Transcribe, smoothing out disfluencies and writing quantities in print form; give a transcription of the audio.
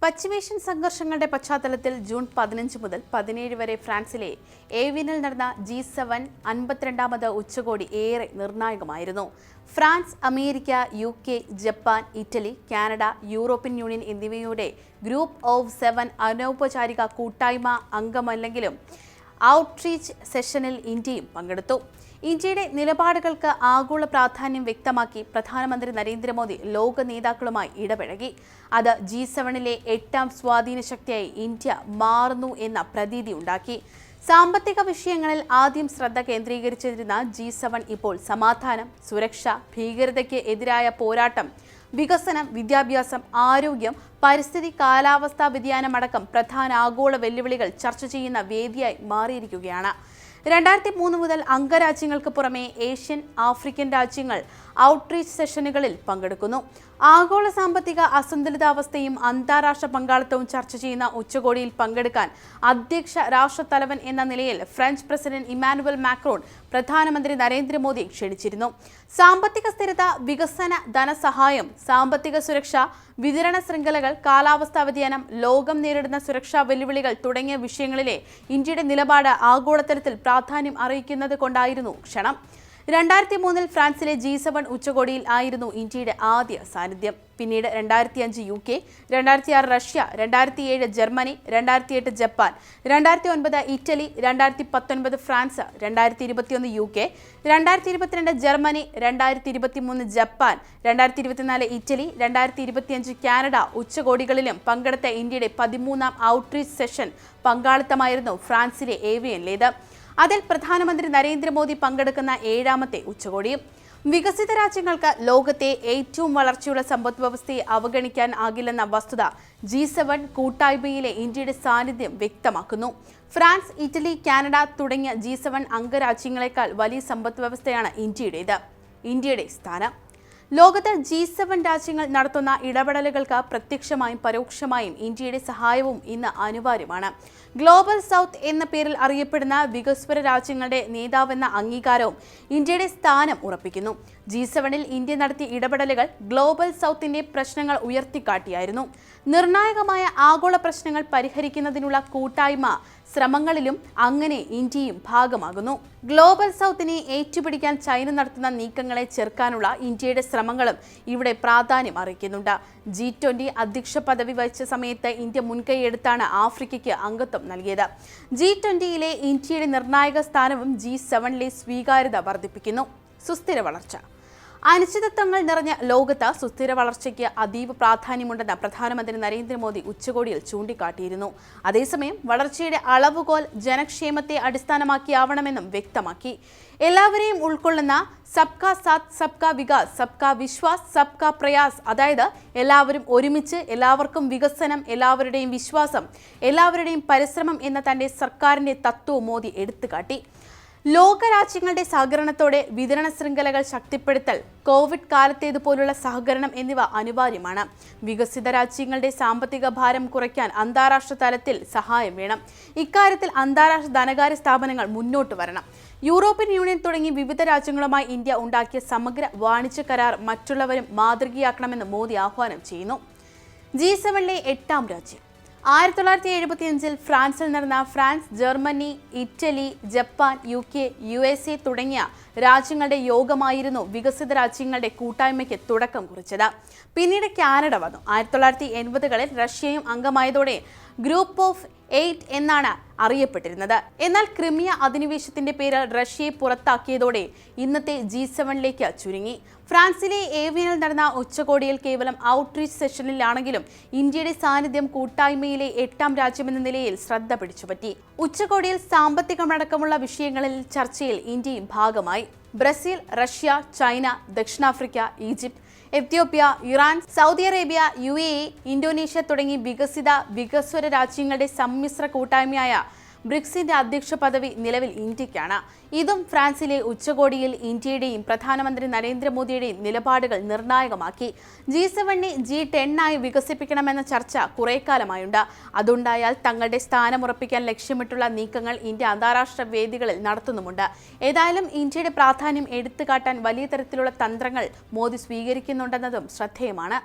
പശ്ചിമേഷ്യൻ സംഘർഷങ്ങളുടെ പശ്ചാത്തലത്തിൽ ജൂൺ 15 മുതൽ 17 വരെ ഫ്രാൻസിലെ ഏവിയനിൽ നടന്ന G7 52ാമത് ഉച്ചകോടി ഏറെ നിർണായകമായിരുന്നു. France, America, UK, Japan, Italy, Canada, European Union എന്നിവയുടെ ഗ്രൂപ്പ് ഓഫ് 7 അനൗപചാരിക കൂട്ടായ്മ അംഗമല്ലെങ്കിലും ഔട്ട്റീച്ച് സെഷനിൽ ഇന്ത്യയും പങ്കെടുത്തു. ഇന്ത്യയുടെ നിലപാടുകൾക്ക് ആഗോള പ്രാധാന്യം വ്യക്തമാക്കി പ്രധാനമന്ത്രി നരേന്ദ്രമോദി ലോക നേതാക്കളുമായി ഇടപഴകി. അത് G7ലെ 8ാം സ്വാധീന ശക്തിയായി ഇന്ത്യ മാറുന്നു എന്ന പ്രതീതി ഉണ്ടാക്കി. സാമ്പത്തിക വിഷയങ്ങളിൽ ആദ്യം ശ്രദ്ധ കേന്ദ്രീകരിച്ചിരുന്ന G7 ഇപ്പോൾ സമാധാനം, സുരക്ഷ, ഭീകരതയ്ക്ക് എതിരായ പോരാട്ടം, വികസനം, വിദ്യാഭ്യാസം, ആരോഗ്യം, പരിസ്ഥിതി, കാലാവസ്ഥാ വ്യതിയാനമടക്കം പ്രധാന ആഗോള വെല്ലുവിളികൾ ചർച്ച ചെയ്യുന്ന വേദിയായി മാറിയിരിക്കുകയാണ്. 2003 മുതൽ അംഗരാജ്യങ്ങൾക്ക് പുറമെ ഏഷ്യൻ, ആഫ്രിക്കൻ രാജ്യങ്ങൾ ഔട്ട്റീച്ച് സെഷനുകളിൽ പങ്കെടുക്കുന്നു. ആഗോള സാമ്പത്തിക അസന്തുലിതാവസ്ഥയും അന്താരാഷ്ട്ര പങ്കാളിത്തവും ചർച്ച ചെയ്യുന്ന ഉച്ചകോടിയിൽ പങ്കെടുക്കാൻ അധ്യക്ഷ രാഷ്ട്രത്തലവൻ എന്ന നിലയിൽ ഫ്രഞ്ച് പ്രസിഡന്റ് ഇമ്മാനുവൽ മാക്രോൺ പ്രധാനമന്ത്രി നരേന്ദ്രമോദി ക്ഷണിച്ചിരുന്നു. സാമ്പത്തിക സ്ഥിരത, വികസന ധനസഹായം, സാമ്പത്തിക സുരക്ഷ, വിതരണ ശൃംഖലകൾ, കാലാവസ്ഥാ വ്യതിയാനം, ലോകം നേരിടുന്ന സുരക്ഷാ വെല്ലുവിളികൾ തുടങ്ങിയ വിഷയങ്ങളിലെ ഇന്ത്യയുടെ നിലപാട് ആഗോളതലത്തിൽ പ്രാധാന്യം അറിയിക്കുന്നത് കൊണ്ടായിരുന്നു ക്ഷണം. 2003 ഫ്രാൻസിലെ G7 ഉച്ചകോടിയിൽ ആയിരുന്നു ഇന്ത്യയുടെ ആദ്യ സാന്നിധ്യം. പിന്നീട് 2005 UK, 2006 Russia, 2007 Germany, 2008 Japan, 2009 Italy, 2019 France, 2021 UK, 2022 Germany, 2023 Japan, 2024 Italy, 2025 Canada ഉച്ചകോടികളിലും പങ്കെടുത്ത ഇന്ത്യയുടെ 13ാം ഔട്ട്റീച്ച് സെഷൻ പങ്കാളിത്തമായിരുന്നു ഫ്രാൻസിലെ ഏവിയനിലേത്. അതിൽ പ്രധാനമന്ത്രി നരേന്ദ്രമോദി പങ്കെടുക്കുന്ന 7ാമത്തെ ഉച്ചകോടിയും. വികസിത രാജ്യങ്ങൾക്ക് ലോകത്തെ ഏറ്റവും വളർച്ചയുള്ള സമ്പദ്വ്യവസ്ഥയെ അവഗണിക്കാൻ ആകില്ലെന്ന വസ്തുത G7 കൂട്ടായ്മയിലെ ഇന്ത്യയുടെ സാന്നിധ്യം വ്യക്തമാക്കുന്നു. ഫ്രാൻസ്, ഇറ്റലി, കാനഡ തുടങ്ങിയ G7 അംഗരാജ്യങ്ങളെക്കാൾ വലിയ സമ്പദ്വ്യവസ്ഥയാണ് ഇന്ത്യയുടേത്. ഇന്ത്യയുടെ സ്ഥാനം ലോകത്ത് G7 രാജ്യങ്ങൾ നടത്തുന്ന ഇടപെടലുകൾക്ക് പ്രത്യക്ഷമായും പരോക്ഷമായും ഇന്ത്യയുടെ സഹായവും ഇന്ന് അനിവാര്യമാണ്. ഗ്ലോബൽ സൗത്ത് എന്ന പേരിൽ അറിയപ്പെടുന്ന വികസ്വര രാജ്യങ്ങളുടെ നേതാവെന്ന അംഗീകാരവും ഇന്ത്യയുടെ സ്ഥാനം ഉറപ്പിക്കുന്നു. G7ൽ ഇന്ത്യ നടത്തിയ ഇടപെടലുകൾ ഗ്ലോബൽ സൗത്തിന്റെ പ്രശ്നങ്ങൾ ഉയർത്തിക്കാട്ടിയായിരുന്നു. നിർണായകമായ ആഗോള പ്രശ്നങ്ങൾ പരിഹരിക്കുന്നതിനുള്ള കൂട്ടായ്മ ശ്രമങ്ങളിലും അങ്ങനെ ഇന്ത്യയും ഭാഗമാകുന്നു. ഗ്ലോബൽ സൗത്തിനെ ഏറ്റുപിടിക്കാൻ ചൈന നടത്തുന്ന നീക്കങ്ങളെ ചെറുക്കാനുള്ള ഇന്ത്യയുടെ ശ്രമങ്ങളും ഇവിടെ പ്രാധാന്യം അറിയിക്കുന്നുണ്ട്. G20 അധ്യക്ഷ പദവി വഹിച്ച സമയത്ത് ഇന്ത്യ മുൻകൈയെടുത്താണ് ആഫ്രിക്കയ്ക്ക് അംഗത്വം നൽകിയത്. G20യിലെ ഇന്ത്യയുടെ നിർണായക സ്ഥാനവും G7ലെ സ്വീകാര്യത വർദ്ധിപ്പിക്കുന്നു. സുസ്ഥിര വളർച്ച അനിശ്ചിതത്വങ്ങൾ നിറഞ്ഞ ലോകത്ത് സുസ്ഥിര വളർച്ചയ്ക്ക് അതീവ പ്രാധാന്യമുണ്ടെന്ന് പ്രധാനമന്ത്രി നരേന്ദ്രമോദി ഉച്ചകോടിയിൽ ചൂണ്ടിക്കാട്ടിയിരുന്നു. അതേസമയം വളർച്ചയുടെ അളവുകോൽ ജനക്ഷേമത്തെ അടിസ്ഥാനമാക്കിയാവണമെന്നും വ്യക്തമാക്കി. എല്ലാവരെയും ഉൾക്കൊള്ളുന്ന സബ്കാ സാത്ത്, സബ്കാ വികാസ്, സബ്കാ വിശ്വാസ്, സബ്കാ പ്രയാസ്, അതായത് എല്ലാവരും ഒരുമിച്ച്, എല്ലാവർക്കും വികസനം, എല്ലാവരുടെയും വിശ്വാസം, എല്ലാവരുടെയും പരിശ്രമം എന്ന തന്റെ സർക്കാരിന്റെ തത്വവും മോദി എടുത്തുകാട്ടി. ലോകരാജ്യങ്ങളുടെ സഹകരണത്തോടെ വിതരണ ശൃംഖലകൾ ശക്തിപ്പെടുത്തൽ, കോവിഡ് കാലത്തേതുപോലുള്ള സഹകരണം എന്നിവ അനിവാര്യമാണ്. വികസിത രാജ്യങ്ങളുടെ സാമ്പത്തിക ഭാരം കുറയ്ക്കാൻ അന്താരാഷ്ട്ര തലത്തിൽ സഹായം വേണം. ഇക്കാര്യത്തിൽ അന്താരാഷ്ട്ര ധനകാര്യ സ്ഥാപനങ്ങൾ മുന്നോട്ട് വരണം. യൂറോപ്യൻ യൂണിയൻ തുടങ്ങി വിവിധ രാജ്യങ്ങളുമായി ഇന്ത്യ ഉണ്ടാക്കിയ സമഗ്ര വാണിജ്യ കരാർ മറ്റുള്ളവരും മാതൃകയാക്കണമെന്ന് മോദി ആഹ്വാനം ചെയ്യുന്നു. G7ലെ 8ാം രാജ്യം 1975 ഫ്രാൻസിൽ നടന്ന France, Germany, Italy, Japan, UK, USA തുടങ്ങിയ രാജ്യങ്ങളുടെ യോഗമായിരുന്നു വികസിത രാജ്യങ്ങളുടെ കൂട്ടായ്മയ്ക്ക് തുടക്കം കുറിച്ചത്. പിന്നീട് കാനഡ വന്നു. 1980കളിൽ റഷ്യയും അംഗമായതോടെ ഗ്രൂപ്പ് ഓഫ് 8 എന്നാണ് അറിയപ്പെട്ടിരുന്നത്. എന്നാൽ ക്രിമിയ അധിനിവേശത്തിന്റെ പേരിൽ റഷ്യയെ പുറത്താക്കിയതോടെ ഇന്നത്തെ G7ലേക്ക് ചുരുങ്ങി. ഫ്രാൻസിലെ ഏവിയനിൽ നടന്ന ഉച്ചകോടിയിൽ കേവലം ഔട്ട്റീച്ച് സെഷനിലാണെങ്കിലും ഇന്ത്യയുടെ സാന്നിധ്യം കൂട്ടായ്മയിലെ 8ാം രാജ്യമെന്ന നിലയിൽ ശ്രദ്ധ പിടിച്ചുപറ്റി. ഉച്ചകോടിയിൽ സാമ്പത്തികമടക്കമുള്ള വിഷയങ്ങളിൽ ചർച്ചയിൽ ഇന്ത്യയും ഭാഗമായി. ബ്രസീൽ, റഷ്യ, ചൈന, ദക്ഷിണാഫ്രിക്ക, Egypt, Ethiopia, Iran, Saudi Arabia, UAE, Indonesia തുടങ്ങി വികസ്വര രാജ്യങ്ങളുടെ സമ്മിശ്ര കൂട്ടായ്മയായ ബ്രിക്സിന്റെ അധ്യക്ഷ പദവി നിലവിൽ ഇന്ത്യക്കാണ്. ഇതും ഫ്രാൻസിലെ ഉച്ചകോടിയിൽ ഇന്ത്യയുടെയും പ്രധാനമന്ത്രി നരേന്ദ്രമോദിയുടെയും നിലപാടുകൾ നിർണായകമാക്കി. G7നെ G10 ആയി വികസിപ്പിക്കണമെന്ന ചർച്ച കുറേക്കാലമായുണ്ട്. അതുണ്ടായാൽ തങ്ങളുടെ സ്ഥാനമുറപ്പിക്കാൻ ലക്ഷ്യമിട്ടുള്ള നീക്കങ്ങൾ ഇന്ത്യ അന്താരാഷ്ട്ര വേദികളിൽ നടത്തുന്നുമുണ്ട്. ഏതായാലും ഇന്ത്യയുടെ പ്രാധാന്യം എടുത്തുകാട്ടാൻ വലിയ തരത്തിലുള്ള തന്ത്രങ്ങൾ മോദി സ്വീകരിക്കുന്നുണ്ടെന്നതും ശ്രദ്ധേയമാണ്.